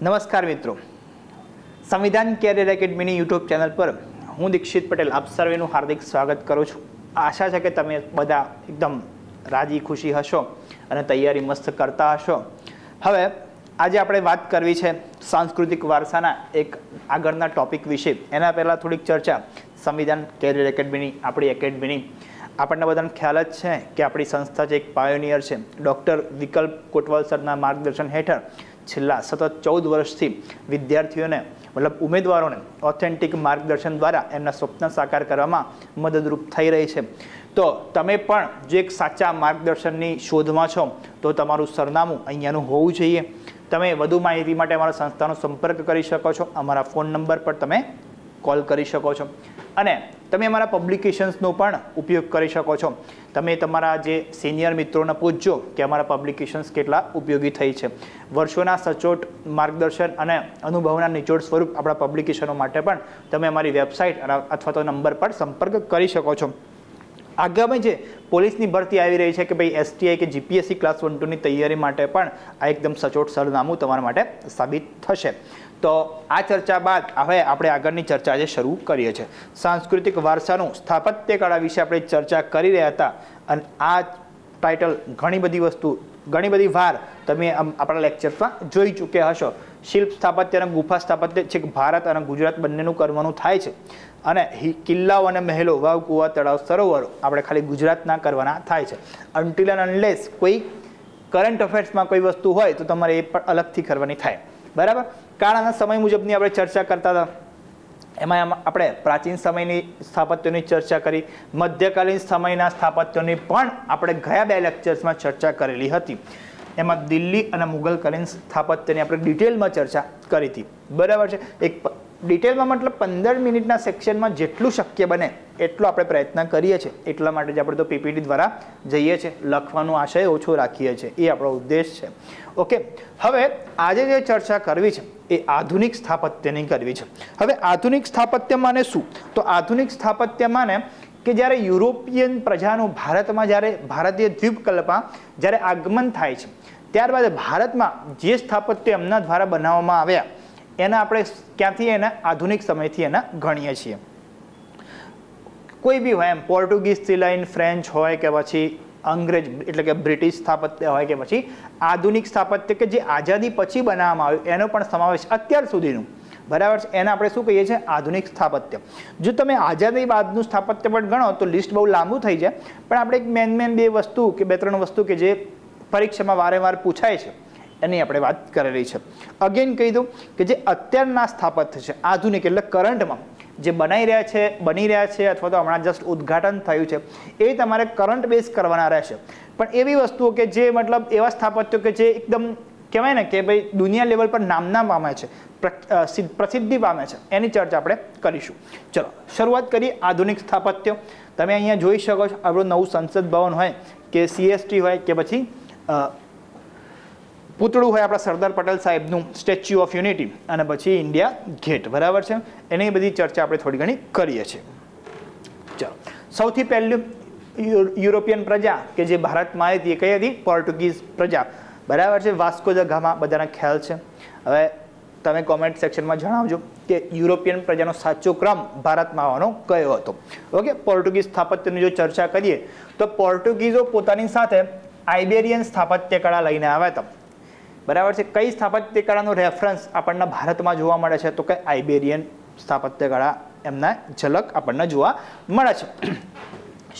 નમસ્કાર મિત્રો, સંવિધાન કેરિયર એકેડમીની યુટ્યુબ ચેનલ પર હું દીક્ષિત પટેલ આપ સર્વેનું હાર્દિક સ્વાગત કરું છું. આશા છે કે તમે બધા એકદમ રાજી ખુશી હશો અને તૈયારી મસ્ત કરતા હશો. હવે આજે આપણે વાત કરવી છે સાંસ્કૃતિક વારસાના એક આગળના ટોપિક વિશે. એના પહેલાં થોડીક ચર્ચા સંવિધાન કેરિયર એકેડમીની આપણી એકેડમીની. આપણને બધાને ખ્યાલ જ છે કે આપણી સંસ્થા છે એક પાયોનિયર છે. ડૉક્ટર વિકલ્પ કોટવાલ સરના માર્ગદર્શન હેઠળ છેલ્લા સતત 14 વર્ષથી વિદ્યાર્થીઓને મતલબ ઉમેદવારોને ઓથેન્ટિક માર્ગદર્શન દ્વારા એમના સ્વપ્ન સાકાર કરવામાં મદદરૂપ થઈ રહી છે. તો તમે પણ જો એક સાચા માર્ગદર્શનની શોધમાં છો તો તમારું સરનામું અહીંયાનું હોવું જોઈએ. તમે વધુ માહિતી માટે અમારા સંસ્થાનો સંપર્ક કરી શકો છો. અમારા ફોન નંબર પર તમે કોલ કરી શકો છો અને તમે અમારા પબ્લિકેશન્સનો પણ ઉપયોગ કરી શકો છો. તમે તમારા જે સિનિયર મિત્રોને પૂછજો કે અમારા પબ્લિકેશન્સ કેટલા ઉપયોગી થઈ છે. વર્ષોના સચોટ માર્ગદર્શન અને અનુભવના નિચોડ સ્વરૂપ આપણા પબ્લિકેશનો માટે પણ તમે અમારી વેબસાઇટ અથવા તો નંબર પર સંપર્ક કરી શકો છો. આગામી જે પોલીસની ભરતી આવી રહી છે કે ભાઈ એસટીઆઈ કે જીપીએસસી ક્લાસ 1-2ની તૈયારી માટે પણ આ એકદમ સચોટ સરનામું તમારા માટે સાબિત થશે. તો આ ચર્ચા બાદ હવે આપણે આગળની ચર્ચા આજે શરૂ કરીએ છીએ. સાંસ્કૃતિક વારસાનું સ્થાપત્ય કળા વિશે આપણે ચર્ચા કરી રહ્યા હતા અને આ ટાઇટલ ઘણી બધી વાર તમે આપણા લેક્ચર્સમાં જોઈ ચૂક્યા હશો. શિલ્પ સ્થાપત્ય અને ગુફા સ્થાપત્ય છેક ભારત અને ગુજરાત બંનેનું કરવાનું થાય છે અને કિલ્લાઓ અને મહેલો, વાવ, કુવા, તળાવ, સરોવરો આપણે ખાલી ગુજરાતના કરવાના થાય છે. અનટિલ એન્ડ અનલેસ કોઈ કરંટ અફેર્સમાં કોઈ વસ્તુ હોય તો તમારે એ પણ અલગથી કરવાની થાય. બરાબર. કાળના સમય મુજબની આપણે ચર્ચા કરતા હતા. એમાં આપણે પ્રાચીન સમયની સ્થાપત્યોની ચર્ચા કરી, મધ્યકાલીન સમયના સ્થાપત્યોની પણ આપણે ગયા 2 લેક્ચર્સમાં ચર્ચા કરેલી હતી. એમાં દિલ્હી અને મુગલકાલીન સ્થાપત્યની આપણે ડિટેલમાં ચર્ચા કરી હતી. બરાબર છે. એક ડિટેલમાં મતલબ 15 મિનિટના સેક્શનમાં જેટલું શક્ય બને એટલો આપણે પ્રયત્ન કરીએ છીએ. એટલા માટે જ આપણે તો પીપીટી દ્વારા જઈએ છીએ. લખવાનો આશય ઓછો રાખીએ છીએ, એ આપણો ઉદ્દેશ છે. ઓકે. હવે આજે જે ચર્ચા કરવી છે એ આધુનિક સ્થાપત્યની કરવી છે. હવે આધુનિક સ્થાપત્ય માને શું? તો આધુનિક સ્થાપત્ય માને કે જ્યારે યુરોપિયન પ્રજાનું ભારતમાં જ્યારે ભારતીય દ્વીપકલ્પમાં જ્યારે આગમન થાય છે ત્યારબાદ ભારતમાં જે સ્થાપત્ય એમના દ્વારા બનાવવામાં આવ્યા એના આપણે ક્યાંથી એના આધુનિક સમયથી એના ગણીએ છીએ. કોઈ બી હોય એમ પોર્ટુગીઝથી લઈને ફ્રેન્ચ હોય કે પછી અંગ્રેજ એટલે કે બ્રિટિશ સ્થાપત્ય હોય કે પછી આધુનિક સ્થાપત્ય કે જે આઝાદી પછી બનાવવામાં આવ્યું એનો પણ સમાવેશ અત્યાર સુધીનું. બરાબર છે. એને આપણે શું કહીએ છીએ? આધુનિક સ્થાપત્ય. જો તમે આઝાદી બાદનું સ્થાપત્ય પણ ગણો તો લિસ્ટ બહુ લાંબુ થઈ જાય. પણ આપણે એક મેન 2 વસ્તુ કે 2-3 વસ્તુ કે જે પરીક્ષામાં વારંવાર પૂછાય છે એની આપણે વાત કરેલી છે. અગેન કહી દઉં કે જે અત્યારના સ્થાપત્ય છે આધુનિક એટલે કરંટમાં જે બની રહ્યા છે અથવા તો હમણાં જસ્ટ ઉદ્ઘાટન થયું છે એ તમારે કરંટ બેઝ કરવાના રહેશે. પણ એવી વસ્તુઓ કે જે મતલબ એવા સ્થાપત્યો કે જે એકદમ કહેવાય ને કે ભાઈ દુનિયા લેવલ પર નામના પામે છે, પ્રસિદ્ધિ પામે છે, એની ચર્ચા આપણે કરીશું. ચલો શરૂઆત કરીએ આધુનિક સ્થાપત્ય. તમે અહીંયા જોઈ શકો છો આપણું નવું સંસદ ભવન હોય કે CST હોય કે પછી પૂતળું હોય આપણા સરદાર પટેલ સાહેબનું સ્ટેચ્યુ ઓફ યુનિટી અને પછી ઇન્ડિયા ગેટ. બરાબર છે. એની બધી ચર્ચા આપણે થોડી ઘણી કરીએ છીએ. ચાલો સૌથી પહેલું યુરોપિયન પ્રજા કે જે ભારતમાં આવી હતી એ કઈ હતી? પોર્ટુગીઝ પ્રજા. બરાબર છે. વાસ્કો દ ગામા બધાના ખ્યાલ છે. હવે તમે કોમેન્ટ સેક્શનમાં જણાવજો કે યુરોપિયન પ્રજાનો સાચો ક્રમ ભારતમાં આવવાનો કયો હતો. ઓકે. પોર્ટુગીઝ સ્થાપત્યની જો ચર્ચા કરીએ તો પોર્ટુગીઝો પોતાની સાથે આઇબેરિયન સ્થાપત્ય કળા લઈને આવ્યા હતા. બરાબર છે. કઈ સ્થાપત્ય કળાનો રેફરન્સ આપણને ભારતમાં જોવા મળે છે? તો કે આઇબેરિયન સ્થાપત્ય કળા એમના ઝલક આપણને જોવા મળે છે.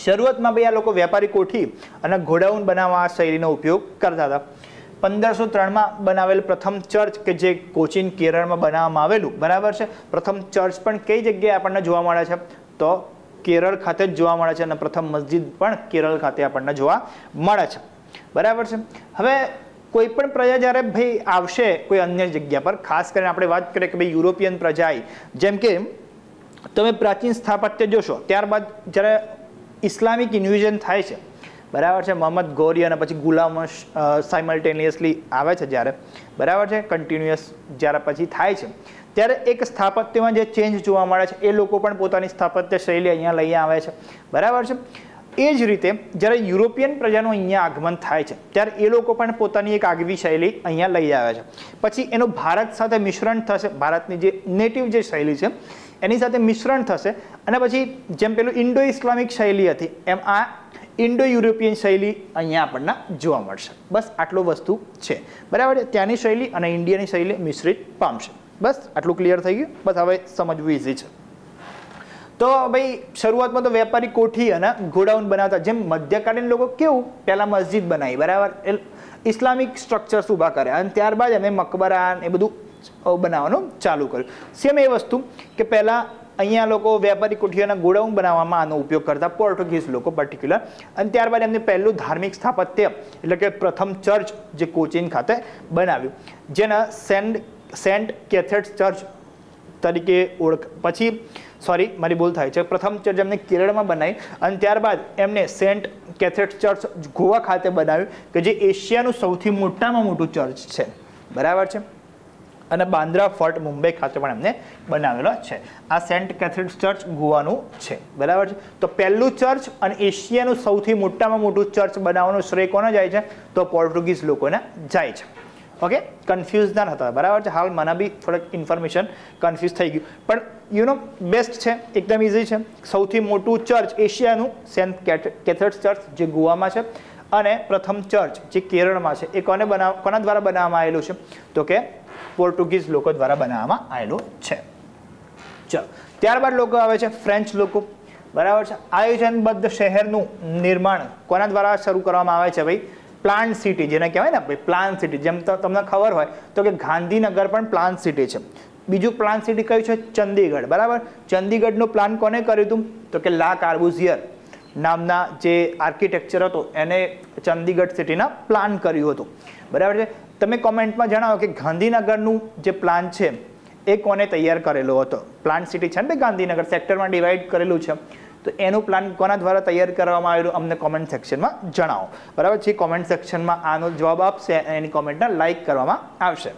શરૂઆતમાં ભાઈ આ લોકો વેપારી કોઠી અને ગોડાઉન બનાવવા આ શૈલીનો ઉપયોગ કરતા હતા. 1503માં બનાવેલ પ્રથમ ચર્ચ કે જે કોચીન કેરળમાં બનાવવામાં આવેલું. બરાબર છે. પ્રથમ ચર્ચ પણ કઈ જગ્યાએ આપણને જોવા મળે છે? તો કેરળ ખાતે જ જોવા મળે છે અને પ્રથમ મસ્જિદ પણ કેરળ ખાતે આપણને જોવા મળે છે. બરાબર છે. હવે કોઈ પણ પ્રજા જ્યારે ભાઈ આવશે કોઈ અન્ય જગ્યા પર, ખાસ કરીને આપણે વાત કરીએ કે ભાઈ યુરોપિયન પ્રજા આવી, જેમ કે તમે પ્રાચીન સ્થાપત્ય જોશો ત્યારબાદ જ્યારે ઇસ્લામિક ઇન્વ્યુઝન થાય છે. બરાબર છે. મોહમ્મદ ગોરી અને પછી ગુલામ સાયમલ્ટેનિયસલી આવે છે જ્યારે. બરાબર છે. કન્ટિન્યુઅસ જ્યારે પછી થાય છે ત્યારે એક સ્થાપત્યમાં જે ચેન્જ જોવા મળે છે એ લોકો પણ પોતાની સ્થાપત્ય શૈલી અહીંયા લઈ આવે છે. બરાબર છે. એ જ રીતે જ્યારે યુરોપિયન પ્રજાનું અહીંયા આગમન થાય છે ત્યારે એ લોકો પણ પોતાની એક આગવી શૈલી અહીંયા લઈ આવે છે. પછી એનું ભારત સાથે મિશ્રણ થશે, ભારતની જે નેટિવ જે શૈલી છે એની સાથે મિશ્રણ થશે અને પછી જેમ પેલું ઇન્ડો ઇસ્લામિક શૈલી હતી એમ આ ઇન્ડો યુરોપિયન શૈલી અહીંયા આપણને જોવા મળશે. બસ આટલું વસ્તુ છે, બરાબર છે. ત્યાંની શૈલી અને ઇન્ડિયાની શૈલી મિશ્રિત પામશે. બસ આટલું ક્લિયર થઈ ગયું. બસ હવે સમજવું ઇઝી છે. તો ભાઈ શરૂઆતમાં તો વેપારી કોઠી અને ગોડાઉન બનાવતા, જેમ મધ્યકાલીન લોકો કેવું પહેલાં મસ્જિદ બનાવી, બરાબર, ઇસ્લામિક સ્ટ્રક્ચર્સ ઊભા કર્યા અને ત્યારબાદ એમને મકબરા એ બધું બનાવવાનું ચાલુ કર્યું. સેમ એ વસ્તુ કે પહેલાં અહીંયા લોકો વેપારી કોઠીઓના ગોડાઉન બનાવવામાં આનો ઉપયોગ કરતા, પોર્ટુગીઝ લોકો પર્ટિક્યુલર, અને ત્યારબાદ એમને પહેલું ધાર્મિક સ્થાપત્ય એટલે કે પ્રથમ ચર્ચ જે કોચીન ખાતે બનાવ્યું, જેના સેન્ટ કેથેડ્સ ચર્ચ તરીકે પછી મારી ભૂલ થાય છે, પ્રથમ ચર્ચ એમને કેરળમાં બનાવી અને ત્યારબાદ એમને સેન્ટ કેથેડ્સ ચર્ચ ગોવા ખાતે બનાવ્યું કે જે એશિયાનું સૌથી મોટામાં મોટું ચર્ચ છે, બરાબર છે. અને બાંદ્રા ફોર્ટ મુંબઈ ખાતે પણ એમને બનાવેલો છે. આ સેન્ટ કેથેડ્સ ચર્ચ ગોવાનું છે, બરાબર છે. તો પહેલું ચર્ચ અને એશિયાનું સૌથી મોટામાં મોટું ચર્ચ બનાવવાનો શ્રેય કોને જાય છે? તો પોર્ટુગીઝ લોકોને જાય છે. ઓકે, કન્ફ્યુઝ ના થતા, બરાબર છે. હાલ મને બી થોડુંક ઇન્ફોર્મેશન કન્ફ્યુઝ થઈ ગયું, પણ બેસ્ટ છે, એકદમ ઇઝી છે. સૌથી મોટું ચર્ચ એશિયાનું સેન્ટ કેથેડ્સ ચર્ચ જે ગોવામાં છે અને પ્રથમ ચર્ચ જે કેરળમાં છે એ કોના દ્વારા બનાવવામાં આવેલું છે? તો કે પોર્ટુગીઝ લોકો દ્વારા બનાવવામાં આવેલું છે. ચલો, ત્યારબાદ લોકો આવે છે ફ્રેન્ચ લોકો, બરાબર છે. આયોજનબદ્ધ શહેરનું નિર્માણ કોના દ્વારા શરૂ કરવામાં આવે છે? ભાઈ પ્લાન્ટ સિટી, જેને કહેવાય ને ભાઈ પ્લાન્ટ સિટી. જેમ તમને ખબર હોય તો કે ગાંધીનગર પણ પ્લાન્ટ સિટી છે. બીજું પ્લાન્ટ સિટી કયું છે? ચંદીગઢ, બરાબર. ચંદીગઢનો પ્લાન કોને કર્યું હતું? તો કે લા કાર્બુઝિયર નામના જે આર્કિટેક્ચર હતો એને ચંદીગઢ સિટીના પ્લાન કર્યું હતું, બરાબર છે. તમે કોમેન્ટમાં જણાવો કે ગાંધીનગરનું જે પ્લાન છે એ કોને તૈયાર કરેલો હતો? પ્લાન્ટ સિટી છે ને ગાંધીનગર સેક્ટરમાં ડિવાઈડ કરેલું છે, તો એનું પ્લાન કોના દ્વારા તૈયાર કરવામાં આવેલું અમને કોમેન્ટ સેક્શનમાં જણાવો, બરાબર છે. કોમેન્ટ સેક્શનમાં આનો જવાબ આપશે એની કોમેન્ટને લાઈક કરવામાં આવશે.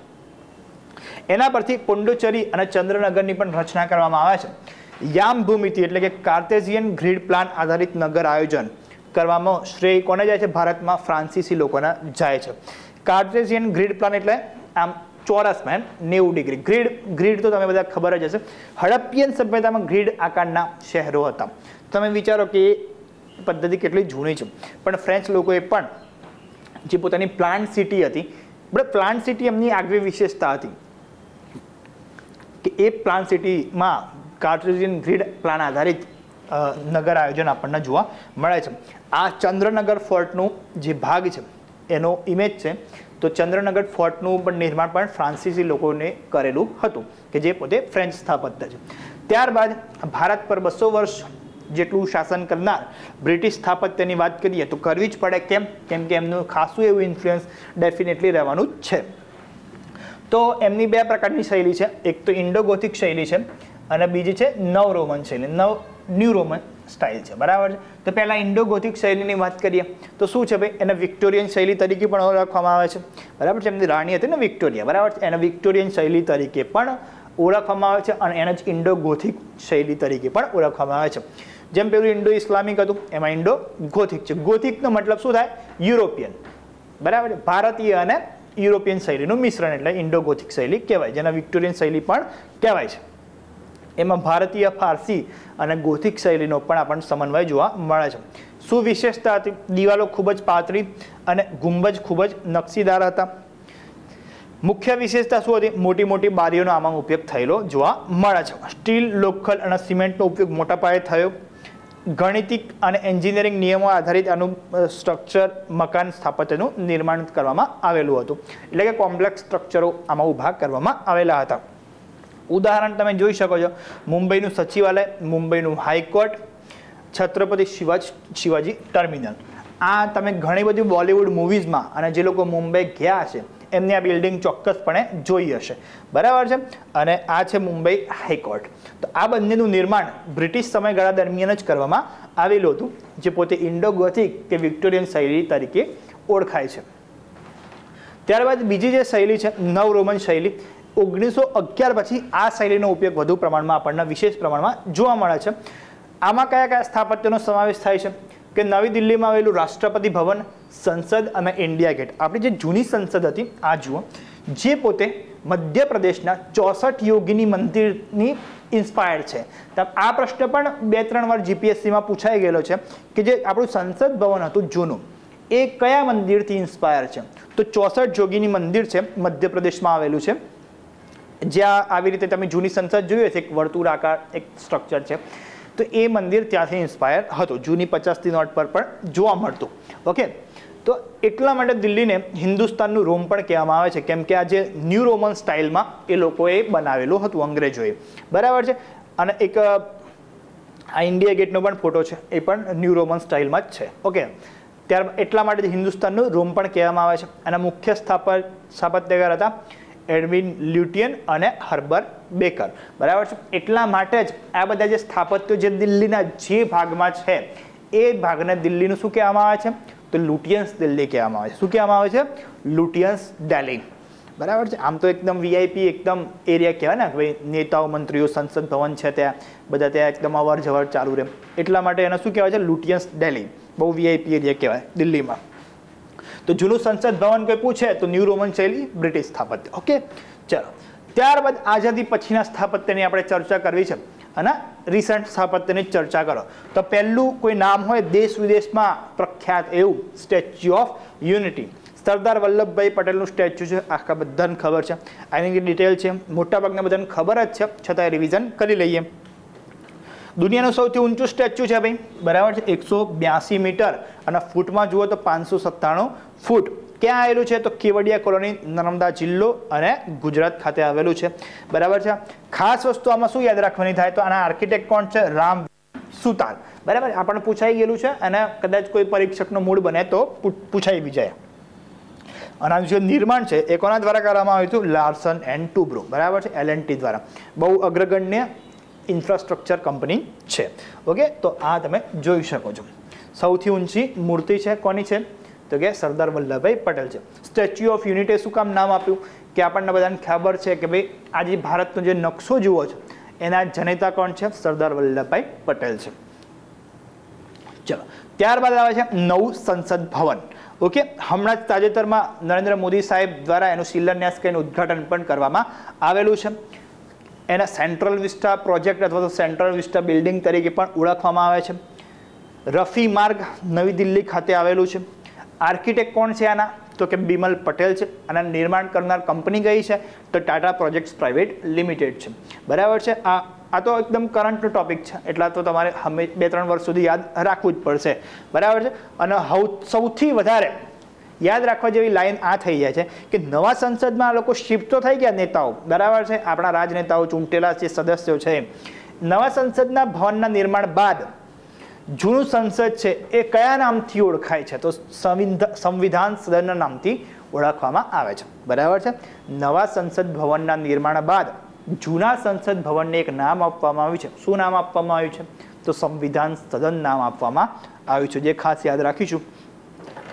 એના પરથી પોંડુચેરી અને ચંદ્રનગરની પણ રચના કરવામાં આવે છે. યામ ભૂમિતિ એટલે કે કાર્ટેઝિયન ગ્રીડ પ્લાન આધારિત નગર આયોજન કરવામાં શ્રેય કોને જાય છે? ભારતમાં ફ્રાન્સીસી લોકોને જાય છે. કાર્ટેઝિયન ગ્રીડ પ્લાન એટલે આમ ચોરસમાં 90 ડિગ્રી ગ્રીડ તો તમે બધા ખબર જ હશે. હડપ્પિયન સભ્યતામાં ગ્રીડ આકારના શહેરો હતા. તમે વિચારો કે એ પદ્ધતિ કેટલી જૂની છે, પણ ફ્રેન્ચ લોકોએ પણ જે પોતાની પ્લાન્ટ સિટી હતી, બરાબર, પ્લાન્ટ સિટી એમની આગવી વિશેષતા હતી કે એ પ્લાન્ટ સિટીમાં કાર્ટેઝિયન ગ્રીડ પ્લાન આધારિત નગર આયોજન આપણને જોવા મળે છે. આ ચંદ્રનગર ફોર્ટનું જે ભાગ છે એનો ઇમેજ છે. તો ચંદ્રનગર ફોર્ટનું પણ નિર્માણ પણ ફ્રાન્સીસી લોકોને કરેલું હતું કે જે પોતે ફ્રેન્ચ સ્થાપત્ય છે. ત્યારબાદ ભારત પર 200 વર્ષ જેટલું શાસન કરનાર બ્રિટિશ સ્થાપત્યની વાત કરીએ તો કરવી જ પડે. કેમ કે એમનું ખાસું એવું ઇન્ફ્લુઅન્સ ડેફિનેટલી રહેવાનું જ છે. તો એમની બે પ્રકારની શૈલી છે. એક તો ઇન્ડો ગોથિક શૈલી છે અને બીજી છે નવ રોમન શૈલી, ન્યૂ રોમન સ્ટાઇલ છે, બરાબર છે. તો પહેલાં ઇન્ડો ગોથિક શૈલીની વાત કરીએ તો શું છે ભાઈ? એને વિક્ટોરિયન શૈલી તરીકે પણ ઓળખવામાં આવે છે, બરાબર છે. એમની રાણી હતી ને વિક્ટોરિયા, બરાબર છે. એને વિક્ટોરિયન શૈલી તરીકે પણ ઓળખવામાં આવે છે અને એને જ ઇન્ડો ગોથિક શૈલી તરીકે પણ ઓળખવામાં આવે છે. જેમ પેલું ઇન્ડો ઇસ્લામિક હતું એમાં ઇન્ડો ગોથિક છે. ગોથિકનો મતલબ શું થાય? યુરોપિયન, બરાબર છે. ભારતીય અને યુરોપિયન શૈલીનું મિશ્રણ એટલે ઇન્ડો ગોથિક શૈલી કહેવાય, જેના વિક્ટોરિયન શૈલી પણ કહેવાય છે. એમાં ભારતીય ફારસી અને ગોથિક શૈલીનો પણ આપણને સમન્વય જોવા મળે છે. શું વિશેષતા હતી? દિવાલો ખૂબ જ પાતળી અને ગુંબજ ખૂબ જ નકશીદાર હતા. મુખ્ય વિશેષતા શું હતી? મોટી મોટી બારીઓનો આમાં ઉપયોગ થયેલો જોવા મળે છે. સ્ટીલ, લોખંડ અને સિમેન્ટનો ઉપયોગ મોટા પાયે થયો. ગણિતિક અને એન્જિનિયરિંગ નિયમો આધારિત આનું સ્ટ્રક્ચર મકાન સ્થાપત્યનું નિર્માણ કરવામાં આવેલું હતું. એટલે કે કોમ્પ્લેક્સ સ્ટ્રક્ચરો આમાં ઊભા કરવામાં આવેલા હતા. ઉદાહરણ તમે જોઈ શકો છો, મુંબઈનું સચિવાલય, મુંબઈનું હાઈકોર્ટ, છત્રપતિ શિવાજી ટર્મિનલ. આ તમે ઘણી બધી બોલિવૂડ મૂવીઝમાં અને જે લોકો મુંબઈ ગયા છે એમને આ બિલ્ડિંગ ચોક્કસપણે જોઈ હશે, બરાબર છે. અને આ છે મુંબઈ હાઈકોર્ટ. તો આ બંનેનું નિર્માણ બ્રિટિશ સમયગાળા દરમિયાન જ કરવામાં આવેલું હતું, જે પોતે ઇન્ડો ગોથિક કે વિક્ટોરિયન શૈલી તરીકે ઓળખાય છે. ત્યારબાદ બીજી જે શૈલી છે નવ રોમન શૈલી. 1911 પછી આ શૈલીનો ઉપયોગ વધુ પ્રમાણમાં આપણને વિશેષ પ્રમાણમાં જોવા મળે છે. આમાં કયા કયા સ્થાપત્યનો સમાવેશ થાય છે? કે નવી દિલ્હીમાં આવેલું રાષ્ટ્રપતિ ભવન, સંસદ અને ઇન્ડિયા ગેટ. આપણી જે જૂની સંસદ હતી આ જુઓ, જે પોતે મધ્યપ્રદેશના 64 યોગીની મંદિરની ઇન્સ્પાયર્ડ છે. આ પ્રશ્ન પણ 2-3 વાર જીપીએસસીમાં પૂછાઈ ગયેલો છે કે જે આપણું સંસદ ભવન હતું જૂનું એ કયા મંદિરથી ઇન્સ્પાયર છે. તો 64 યોગીની મંદિર છે, મધ્યપ્રદેશમાં આવેલું છે, જ્યાં આવી રીતે તમે જૂની સંસદ જોઈ હશે, એક વર્તુળાકાર એક સ્ટ્રક્ચર છે. તો એ મંદિર ત્યાંથી ઇન્સ્પાયર હતું, જૂની 50ની નોટ પર પણ જોવા મળતું. ઓકે, તો એટલા માટે દિલ્હીને હિન્દુસ્તાનનું રોમ પણ કહેવામાં આવે છે, કેમ કે આ જે ન્યૂ રોમન સ્ટાઇલમાં એ લોકોએ બનાવેલું હતું અંગ્રેજોએ. બરાબર છે. અને એક આ ઇન્ડિયા ગેટનો પણ ફોટો છે, એ પણ ન્યૂ રોમન સ્ટાઇલમાં જ છે. ઓકે, ત્યાર એટલા માટે હિન્દુસ્તાનનું રોમ પણ કહેવામાં આવે છે. આના મુખ્ય સ્થાપત્યકાર હતા એડવિન લ્યુટિયન અને હર્બર બેકર. બરાબર છે. એટલા માટે જ આ બધા જે સ્થાપત્યો જે દિલ્હીના જે ભાગમાં છે એ ભાગને દિલ્હીનું શું કહેવામાં આવે છે? તો લુટિયન્સ દિલ્હી કહેવામાં આવે છે. શું કહેવામાં આવે છે? લુટિયન્સ દિલ્હી. બરાબર છે. આમ તો એકદમ વીઆઈપી એકદમ એરિયા કહેવાય ને, ભાઈ નેતાઓ મંત્રીઓ સંસદ ભવન છે ત્યાં બધા ત્યાં એકદમ અવર જવર ચાલુ રહે, એટલા માટે એને શું કહેવાય છે? લુટિયન્સ દિલ્હી. બહુ વીઆઈપી એરિયા કહેવાય દિલ્હીમાં. તો જૂનું સંસદ ભવન કોઈ પૂછે તો ન્યૂ રોમન શૈલી, બ્રિટિશ સ્થાપત્ય. ઓકે, ચાલો. ત્યારબાદ આઝાદી પછીના સ્થાપત્યની આપણે ચર્ચા કરવી છે અને રિસન્ટ સ્થાપત્યની ચર્ચા કરો. તો પહેલું કોઈ નામ હોય દેશ વિદેશમાં પ્રખ્યાત એવું, statue of unity. Sardar Vallabhbhai પટેલનું સ્ટેચ્યુ છે, આખા બધાને ખબર છે. આની ડિટેલ છે, મોટાભાગના બધાને ખબર જ છે, છતાં રિવિઝન કરી લઈએ. દુનિયાનું સૌથી ઊંચું સ્ટેચ્યુ છે ભાઈ, બરાબર છે, 182 મીટર અને ફૂટમાં જુઓ તો 597 ફૂટ. ક્યાં આવેલું છે? તો કેવડિયા કોલોની, નર્મદા જિલ્લો અને ગુજરાત ખાતે આવેલું છે. બરાબર છે. ખાસ વસ્તુ આમાં શું યાદ રાખવાની થાય? તો આના આર્કિટેક્ટ કોણ છે? રામ સુતાર. બરાબર, આપણને પૂછાઈ ગયેલું છે અને કદાચ કોઈ પરીક્ષકનો મૂડ બને તો પૂછાઈ બી જાય. અને આનું જે નિર્માણ છે એ કોના દ્વારા કરવામાં આવ્યું હતું? Larsen and Toubro. બરાબર છે, L&T દ્વારા. બહુ અગ્રગણ્ય ઇન્ફ્રાસ્ટ્રક્ચર કંપની છે. ઓકે, તો આ તમે જોઈ શકો છો. સૌથી ઊંચી મૂર્તિ છે કોની છે? તો કે સરદાર વલ્લભભાઈ પટેલ છે. સ્ટેચ્યુ ઓફ યુનિટી શું કામ નામ આપ્યું? કે આપણને બધાને ખબર છે કે ભાઈ આ જે ભારતનો જે નકશો જુઓ છો એના જનેતા કોણ છે? સરદાર વલ્લભભાઈ પટેલ છે. ચલો, ત્યારબાદ આવે છે નવું સંસદ ભવન. ઓકે, હમણાં જ તાજેતરમાં નરેન્દ્ર મોદી સાહેબ દ્વારા એનું શિલાન્યાસ કરીને ઉદ્ઘાટન પણ કરવામાં આવેલું છે. એના સેન્ટ્રલ વિસ્ટા પ્રોજેક્ટ અથવા તો સેન્ટ્રલ વિસ્ટા બિલ્ડિંગ તરીકે પણ ઓળખવામાં આવે છે. રફી માર્ગ નવી દિલ્હી ખાતે આવેલું છે. આર્કિટેક્ટ કોણ છે આના? તો કે બિમલ પટેલ છે. અને નિર્માણ કરનાર કંપની કઈ છે? તો ટાટા પ્રોજેક્ટ્સ પ્રાઇવેટ લિમિટેડ છે. બરાબર છે. આ તો એકદમ કરંટનો ટોપિક છે, એટલા તો તમારે 2-3 વર્ષ સુધી યાદ રાખવું જ પડશે. બરાબર છે. અને સૌથી વધારે યાદ રાખવા જેવી લાઈન આ થઈ જાય છે કે નવા સંસદમાં આ લોકો શિફ્ટ તો થઈ ગયા નેતાઓ, બરાબર છે, આપણા રાજનેતાઓ ચૂંટેલા જે સદસ્યો છે. નવા સંસદના ભવનના નિર્માણ બાદ જૂનું સંસદ છે એ કયા નામથી ઓળખાય છે? તો સંવિધાન સદનના નામથી ઓળખવામાં આવે છે. બરાબર છે. નવા સંસદ ભવનના નિર્માણ બાદ જૂના સંસદ ભવનને એક નામ આપવામાં આવ્યું છે. શું નામ આપવામાં આવ્યું છે? તો સંવિધાન સદન નામ આપવામાં આવ્યું છે, જે ખાસ યાદ રાખીશું.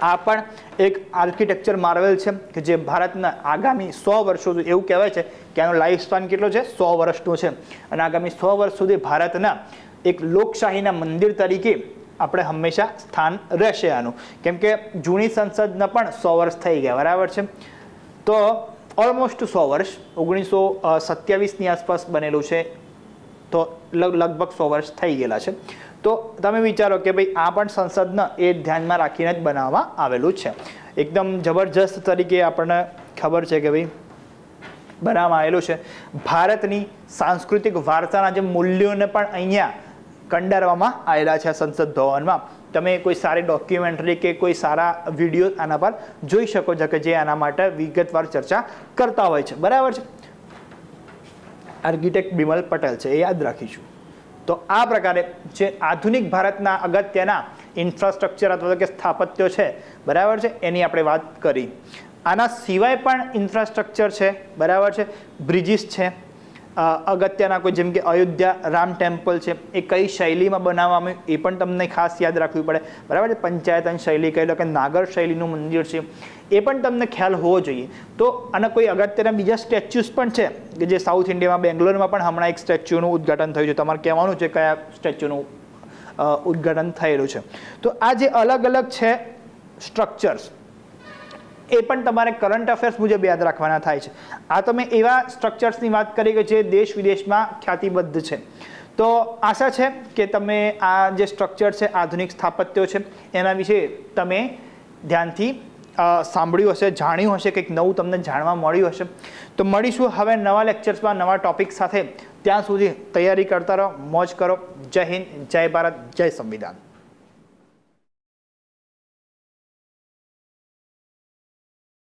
આ પણ એક આર્કિટેક્ચર માર્વેલ છે કે જે ભારતના આગામી 100 વર્ષો સુધી, એવું કહેવાય છે કે આનો લાઈફ સ્પાન કેટલો છે? 100 વર્ષનો છે. અને આગામી 100 વર્ષ સુધી ભારતના એક લોકશાહીના મંદિર તરીકે આપણે હંમેશા સ્થાન રહેશે આનું, કેમ કે જૂની સંસદના પણ 100 વર્ષ થઈ ગયા. બરાબર છે. તો ઓલમોસ્ટ 100 વર્ષ, 1927ની આસપાસ બનેલું છે, તો લગભગ 100 વર્ષ થઈ ગયેલા છે. તો તમે વિચારો કે ભાઈ આ પણ સંસદને એ ધ્યાનમાં રાખીને જ બનાવવામાં આવેલું છે. એકદમ જબરજસ્ત તરીકે આપણને ખબર છે કે ભાઈ બનાવવામાં આવેલું છે. ભારતની સાંસ્કૃતિક વારસાના જે મૂલ્યોને પણ અહીંયા કંડારવામાં આવેલા છે સંસદ ભવનમાં. તમે કોઈ સારી ડોક્યુમેન્ટરી કે કોઈ સારા વિડીયો આના પર જોઈ શકો છો કે જે આના માટે વિગતવાર ચર્ચા કરતા હોય છે. બરાબર છે. આર્કિટેક્ટ બિમલ પટેલ છે, એ યાદ રાખીશું. તો આ પ્રકારે જે આધુનિક ભારતના અગત્યના ઇન્ફ્રાસ્ટ્રક્ચર અથવા કે સ્થાપત્યો છે, બરાબર છે, એની આપણે વાત કરી. આના સિવાય પણ ઇન્ફ્રાસ્ટ્રક્ચર છે, બરાબર છે, બ્રિજીસ છે અગત્યના, કોઈ જેમ કે અયોધ્યા રામ ટેમ્પલ છે, એ કઈ શૈલીમાં બનાવવામાં આવ્યું એ પણ તમને ખાસ યાદ રાખવું પડે. બરાબર છે. પંચાયતન શૈલી કહી લો કે નાગર શૈલીનું મંદિર છે, એ પણ તમને ખ્યાલ હોવો જોઈએ. તો આના કોઈ અગત્યના બીજા સ્ટેચ્યુસ પણ છે કે જે સાઉથ ઇન્ડિયામાં બેંગ્લોરમાં પણ હમણાં એક સ્ટેચ્યુનું ઉદ્ઘાટન થયું છે. તમારે કહેવાનું છે કયા સ્ટેચ્યુનું ઉદ્ઘાટન થયેલું છે. તો આ જે અલગ અલગ છે સ્ટ્રક્ચર્સ, એ પણ તમારે કરંટ અફેર્સ મુજબ યાદ રાખવાના થાય છે. આ તમે એવા સ્ટ્રક્ચર્સની વાત કરી કે જે દેશ વિદેશમાં ખ્યાતિબદ્ધ છે. તો આશા છે કે તમે આ જે સ્ટ્રક્ચર છે, આધુનિક સ્થાપત્યો છે, એના વિશે તમે ધ્યાનથી સાંભળ્યું હશે, જાણ્યું હશે, કંઈક નવું તમને જાણવા મળ્યું હશે. તો મળીશું હવે નવા લેક્ચર્સમાં નવા ટોપિક સાથે. ત્યાં સુધી તૈયારી કરતા રહો, મોજ કરો. જય હિન્દ, જય ભારત, જય સંવિધાન.